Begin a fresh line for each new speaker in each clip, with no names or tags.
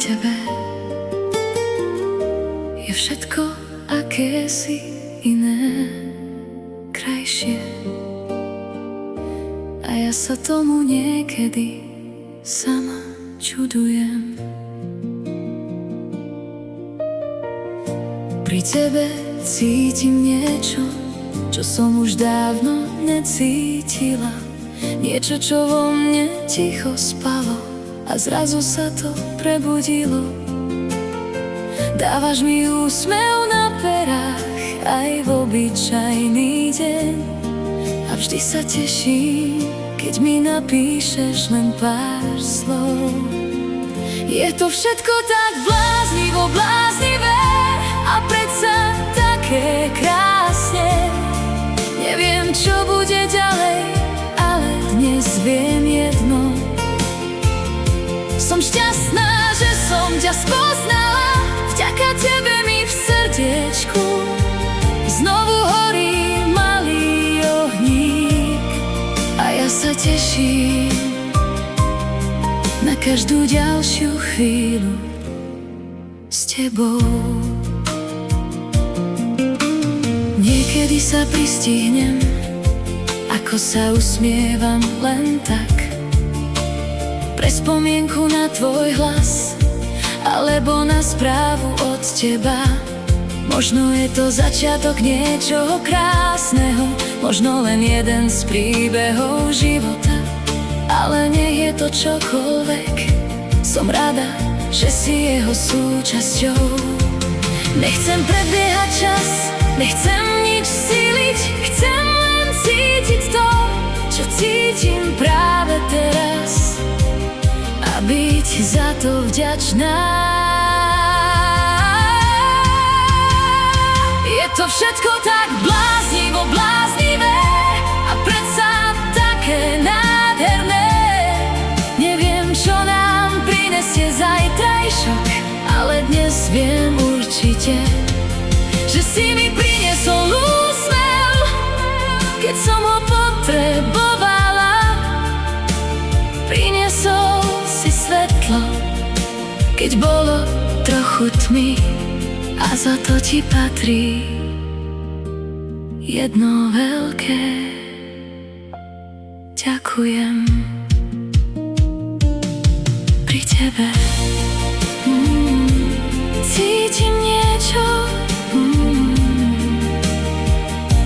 tebe je všetko akési iné, krajšie. A ja sa tomu niekedy sama čudujem. Pri tebe cítim niečo, čo som už dávno necítila. Niečo, čo vo mne ticho spalo a zrazu sa to prebudilo. Dávaš mi úsmev na perách aj v obyčajný deň. A vždy sa teším, keď mi napíšeš len pár slov. Je to všetko tak bláznivo, bláznivé a predsa také krásne. Neviem, čo bude ďalej, ale dnes viem jedno. Som šťastná, že som ťa spoznala. Vďaka tebe mi v srdiečku znovu horí malý ohník. A ja sa teším na každú ďalšiu chvíľu s tebou. Niekedy sa pristihnem, ako sa usmievam len tak, pre spomienku na tvoj hlas, alebo na správu od teba. Možno je to začiatok niečoho krásneho, možno len jeden z príbehov života. Ale nech je to čokoľvek, som rada, že si jeho súčasťou. Nechcem predbiehať čas, nechcem nič síliť, chcem len cítiť to, čo cítim práve teraz, a byť za to vďačná. Je to všetko tak bláznivo, bláznivé a predsa také nádherné. Neviem, čo nám prinesie zajtrajšok, ale dnes viem určite, že si mi priniesol úsmev, keď som ho potrebovala. Priniesol si svetlo, keď bolo trochu tmy, a za to ti patrí jedno veľké ďakujem. Pri tebe cítim niečo,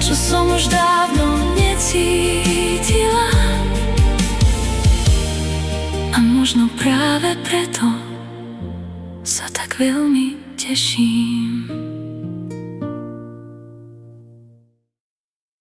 čo som už dávno necítila. A možno práve preto sa tak veľmi teším.